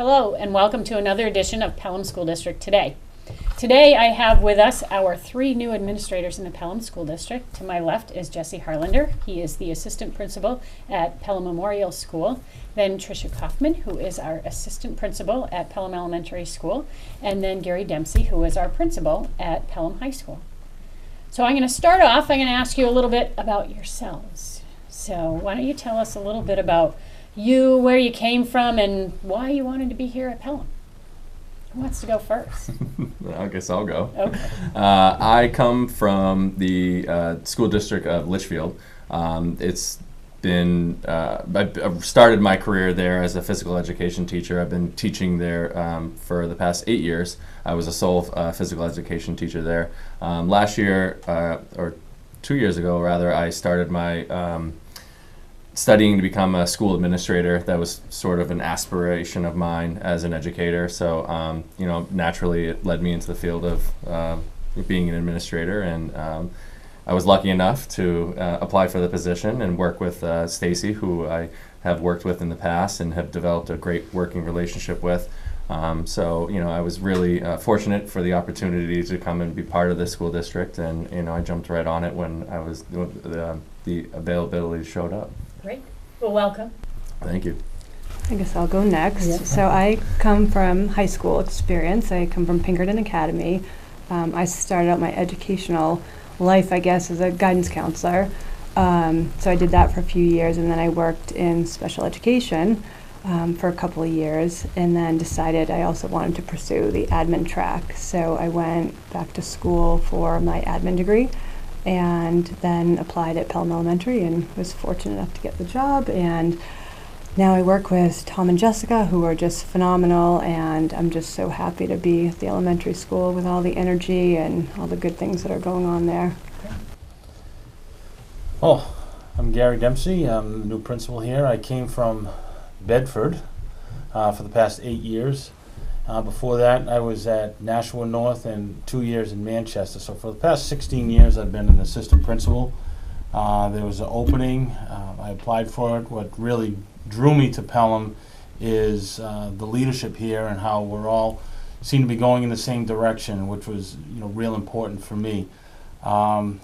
Hello and welcome to another edition of Pelham School District Today. Today I have with us our three new administrators in the Pelham School District. To my left is Jesse Harlander. He is the assistant principal at Pelham Memorial School. Then Tricia Kaufman, who is our assistant principal at Pelham Elementary School. And then Gary Dempsey, who is our principal at Pelham High School. So I'm going to start off, I'm going to ask you a little bit about yourselves. So why don't you tell us a little bit about you, where you came from, and why you wanted to be here at Pelham? Who wants to go first? I guess I'll go. Okay. I come from the school district of Litchfield. It's been, I started my career there as a physical education teacher. I've been teaching there for the past 8 years. I was a sole physical education teacher there. Last year, or 2 years ago rather, I started my studying to become a school administrator. That was sort of an aspiration of mine as an educator. So, naturally it led me into the field of being an administrator. And I was lucky enough to apply for the position and work with Stacy, who I have worked with in the past and have developed a great working relationship with. I was really fortunate for the opportunity to come and be part of the school district. And, I jumped right on it when I was the availability showed up. Great. Well, welcome. Thank you. I guess I'll go next. Yeah. So I come from high school experience. I come from Pinkerton Academy. I started out my educational life, I guess, as a guidance counselor. So I did that for a few years, and then I worked in special education for a couple of years, and then decided I also wanted to pursue the admin track. So I went back to school for my admin degree, and then applied at Pelham Elementary and was fortunate enough to get the job. And now I work with Tom and Jessica, who are just phenomenal, and I'm just so happy to be at the elementary school with all the energy and all the good things that are going on there. Oh, I'm Gary Dempsey. I'm the new principal here. I came from Bedford for the past 8 years. Before that, I was at Nashua North and 2 years in Manchester. So for the past 16 years, I've been an assistant principal. There was an opening. I applied for it. What really drew me to Pelham is the leadership here and how we're all seem to be going in the same direction, which was real important for me.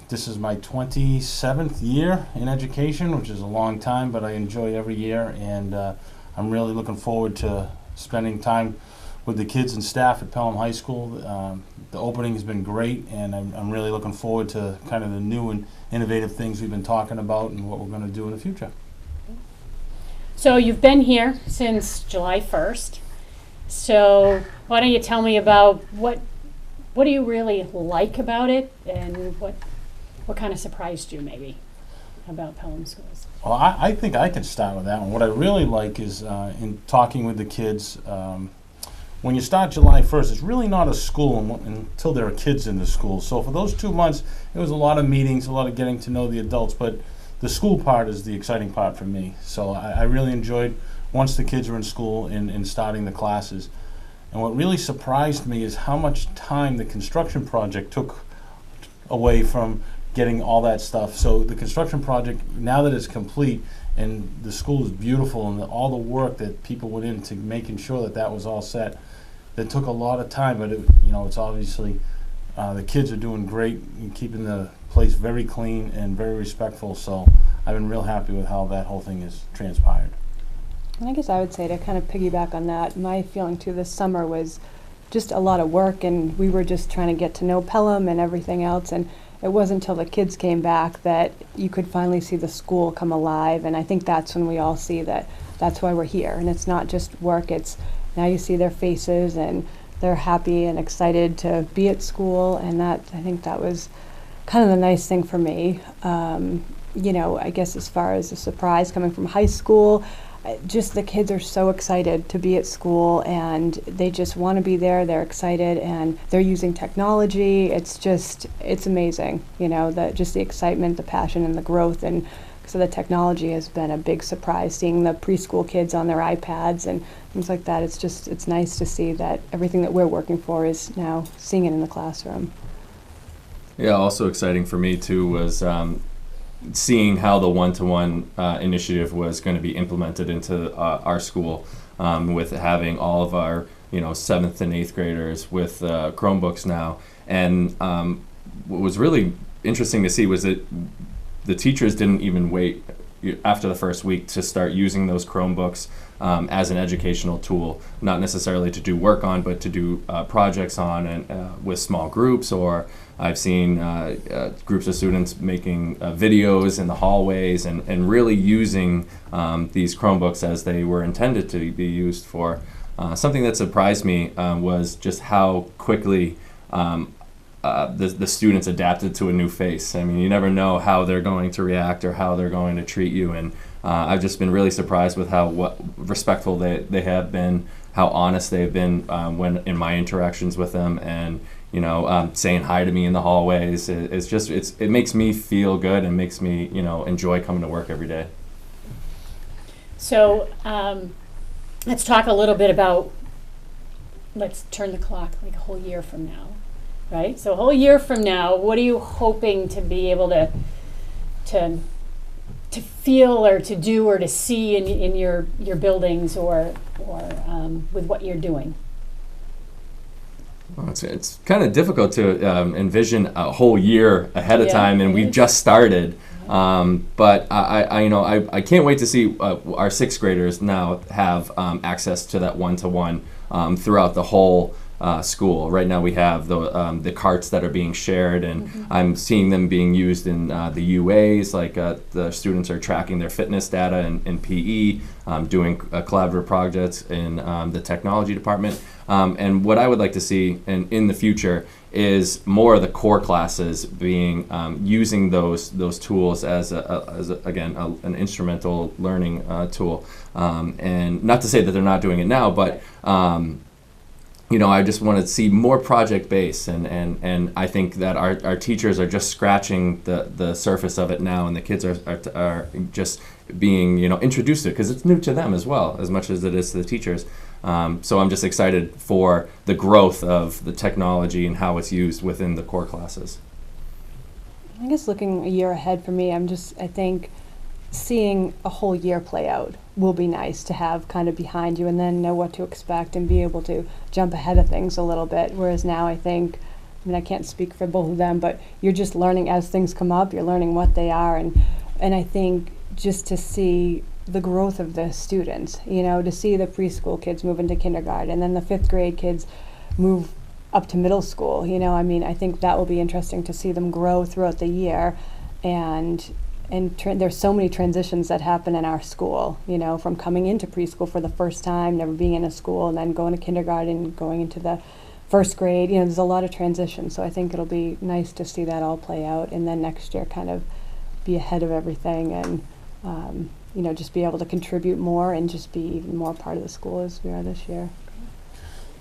This is my 27th year in education, which is a long time, but I enjoy every year, and I'm really looking forward to spending time with the kids and staff at Pelham High School. The opening has been great, and I'm really looking forward to kind of the new and innovative things we've been talking about and what we're going to do in the future. So you've been here since July 1st. So why don't you tell me about what do you really like about it, and what kind of surprised you maybe about Pelham Schools? Well, I think I can start with that one. What I really like is in talking with the kids, when you start July 1st, it's really not a school until there are kids in the school. So for those 2 months, it was a lot of meetings, a lot of getting to know the adults, but the school part is the exciting part for me. So I really enjoyed once the kids were in school and starting the classes. And what really surprised me is how much time the construction project took away from getting all that stuff. So the construction project, now that it's complete and the school is beautiful, and all the work that people went into making sure that was all set, that took a lot of time, but it's obviously the kids are doing great in keeping the place very clean and very respectful. So I've been real happy with how that whole thing has transpired. And I guess I would say, to kind of piggyback on that, my feeling too this summer was just a lot of work, and we were just trying to get to know Pelham and everything else, and it wasn't until the kids came back that you could finally see the school come alive. And I think that's when we all see that's why we're here. And it's not just work, it's now you see their faces and they're happy and excited to be at school. And I think that was kind of the nice thing for me. I guess as far as the surprise coming from high school, just the kids are so excited to be at school, and they just want to be there. They're excited, and they're using technology. It's amazing, just the excitement, the passion, and the growth. And so the technology has been a big surprise, seeing the preschool kids on their iPads and things like that. It's nice to see that everything that we're working for is now seeing it in the classroom. Yeah, also exciting for me too was seeing how the one-to-one initiative was going to be implemented into our school, with having all of our 7th and 8th graders with Chromebooks now. And what was really interesting to see was that the teachers didn't even wait after the first week to start using those Chromebooks as an educational tool, not necessarily to do work on, but to do projects on, and with small groups. Or I've seen groups of students making videos in the hallways, and really using these Chromebooks as they were intended to be used for. Something that surprised me was just how quickly the students adapted to a new face. I mean, you never know how they're going to react or how they're going to treat you, and I've just been really surprised with how respectful they have been, how honest they've been when in my interactions with them, and saying hi to me in the hallways. It makes me feel good and makes me enjoy coming to work every day. So let's talk a little bit about, let's turn the clock like a whole year from now, right? So a whole year from now, what are you hoping to be able to feel or to do or to see in your buildings or with what you're doing? Well, it's kind of difficult to envision a whole year ahead of time, and we've just started. But I can't wait to see our 6th graders now have access to that one-to-one throughout the whole school. Right now we have the carts that are being shared, and I'm seeing them being used in the UAs, like the students are tracking their fitness data in PE, doing collaborative projects in the technology department. And what I would like to see in the future is more of the core classes being using those tools as an instrumental learning tool. And not to say that they're not doing it now, but I just want to see more project based, and I think that our teachers are just scratching the surface of it now, and the kids are just being introduced to it because it's new to them as well, as much as it is to the teachers. So I'm just excited for the growth of the technology and how it's used within the core classes. I guess looking a year ahead for me, I think seeing a whole year play out will be nice to have kind of behind you, and then know what to expect and be able to jump ahead of things a little bit. Whereas now I can't speak for both of them, but you're just learning as things come up, you're learning what they are, and I think just to see the growth of the students, to see the preschool kids move into kindergarten, and then the 5th grade kids move up to middle school. I think that will be interesting to see them grow throughout the year, and there's so many transitions that happen in our school, from coming into preschool for the first time, never being in a school, and then going to kindergarten, going into the 1st grade. There's a lot of transition, so I think it'll be nice to see that all play out, and then next year kind of be ahead of everything, and just be able to contribute more and just be even more part of the school as we are this year.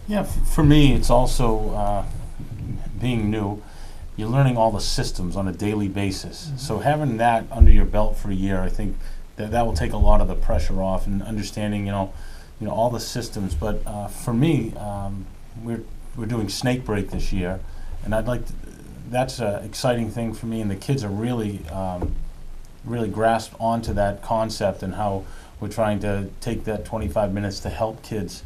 Yeah, for me, it's also being new. You're learning all the systems on a daily basis. So having that under your belt for a year, I think that will take a lot of the pressure off, and understanding, all the systems. But for me, we're doing snake break this year, and that's an exciting thing for me. And the kids are really grasped onto that concept, and how we're trying to take that 25 minutes to help kids.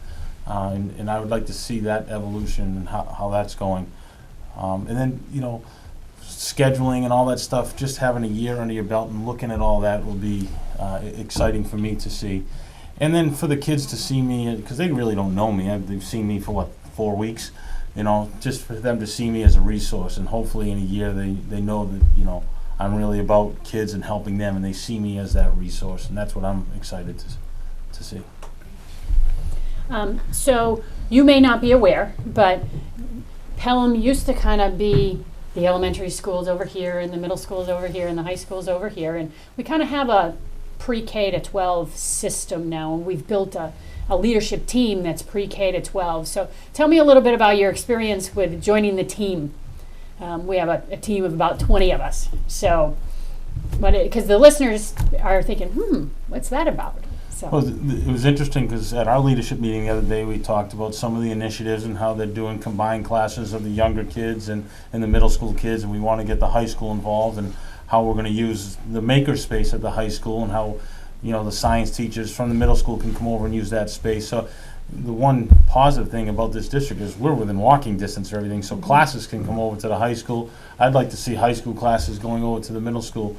And I would like to see that evolution and how that's going. And then, scheduling and all that stuff, just having a year under your belt and looking at all that will be exciting for me to see. And then for the kids to see me, because they really don't know me. They've seen me for 4 weeks, just for them to see me as a resource. And hopefully in a year they know that, I'm really about kids and helping them, and they see me as that resource. And that's what I'm excited to see. So you may not be aware, but Pelham used to kind of be the elementary schools over here, and the middle schools over here, and the high schools over here, and we kind of have a pre-K to 12 system now, and we've built a leadership team that's pre-K to 12. So tell me a little bit about your experience with joining the team. We have a team of about 20 of us. So, because the listeners are thinking, what's that about? So. Well, it was interesting because at our leadership meeting the other day, we talked about some of the initiatives and how they're doing combined classes of the younger kids and the middle school kids, and we want to get the high school involved, and how we're going to use the maker space at the high school, and how, the science teachers from the middle school can come over and use that space. So the one positive thing about this district is we're within walking distance of everything, so classes can come over to the high school. I'd like to see high school classes going over to the middle school.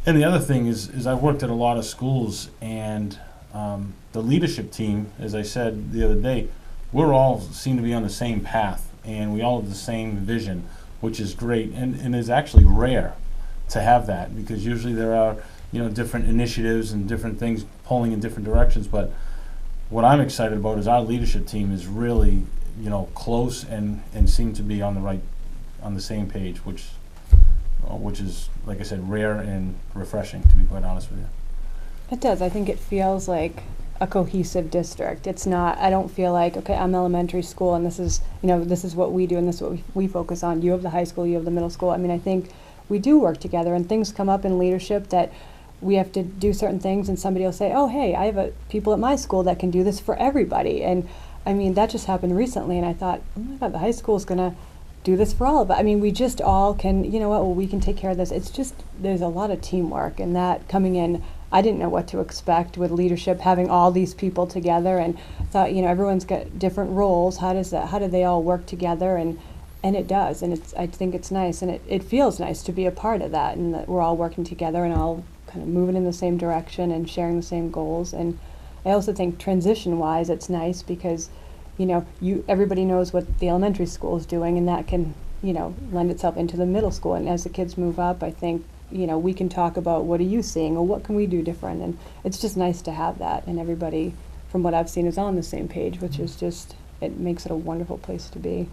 And the other thing is I've worked at a lot of schools, and the leadership team, as I said the other day, we're all seem to be on the same path, and we all have the same vision, which is great, and is actually rare to have that, because usually there are different initiatives and different things pulling in different directions. But what I'm excited about is our leadership team is really close and seem to be on the same page, which is, like I said, rare and refreshing, to be quite honest with you. It does. I think it feels like a cohesive district. It's not, I don't feel like, okay, I'm elementary school and this is what we do and this is what we focus on. You have the high school, you have the middle school. I mean, I think we do work together, and things come up in leadership that we have to do certain things, and somebody will say, oh, hey, I have people at my school that can do this for everybody. And I mean, that just happened recently, and I thought, oh my God, the high school is going to do this for all of us. I mean, we just all can, we can take care of this. It's just, there's a lot of teamwork, and that coming in, I didn't know what to expect with leadership, having all these people together, and thought, everyone's got different roles. How do they all work together? And it does, and I think it's nice, and it feels nice to be a part of that, and that we're all working together and all kind of moving in the same direction and sharing the same goals. And I also think transition-wise, it's nice because, everybody knows what the elementary school is doing, and that can, lend itself into the middle school. And as the kids move up, I think, we can talk about what are you seeing or what can we do different. And it's just nice to have that, and everybody, from what I've seen, is on the same page, which is just, it makes it a wonderful place to be.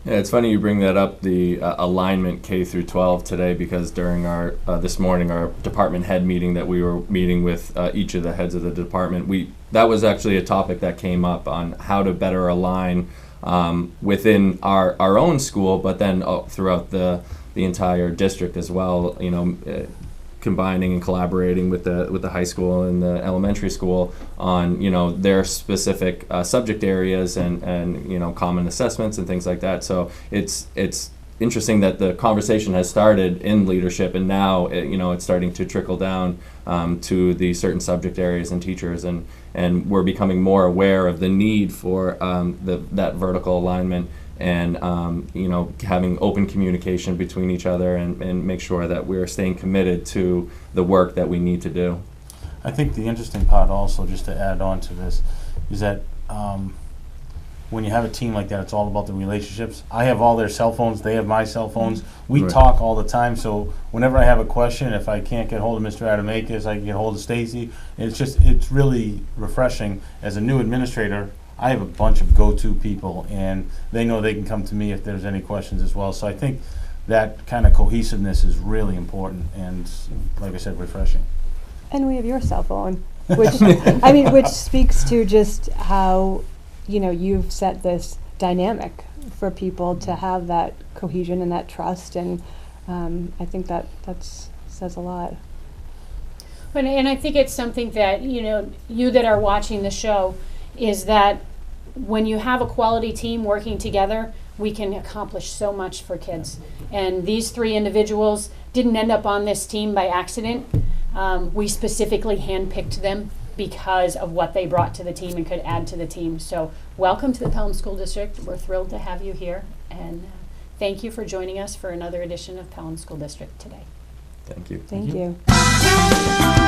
Yeah, it's funny you bring that up, the alignment K through 12 today, because during our this morning our department head meeting that we were meeting with each of the heads of the department, that was actually a topic that came up on how to better align within our own school, but then throughout the entire district as well. Combining and collaborating with the high school and the elementary school on their specific subject areas and common assessments and things like that. So it's interesting that the conversation has started in leadership, and now it's starting to trickle down to the certain subject areas and teachers, and we're becoming more aware of the need for that vertical alignment, and having open communication between each other, and make sure that we're staying committed to the work that we need to do. I think the interesting part also, just to add on to this, is that when you have a team like that, it's all about the relationships. I have all their cell phones, they have my cell phones. We Right. talk all the time, so whenever I have a question, if I can't get hold of Mr. Adamakis, I can get hold of Stacy. It's really refreshing. As a new administrator, I have a bunch of go-to people, and they know they can come to me if there's any questions as well. So I think that kind of cohesiveness is really important, and like I said, refreshing. And we have your cell phone, which which speaks to just how you've set this dynamic for people to have that cohesion and that trust, and I think that says a lot. And I think it's something that, you that are watching the show, is that when you have a quality team working together, we can accomplish so much for kids. And these three individuals didn't end up on this team by accident. We specifically handpicked them because of what they brought to the team and could add to the team. So welcome to the Pelham School District. We're thrilled to have you here, and thank you for joining us for another edition of Pelham School District today. Thank you. Thank you.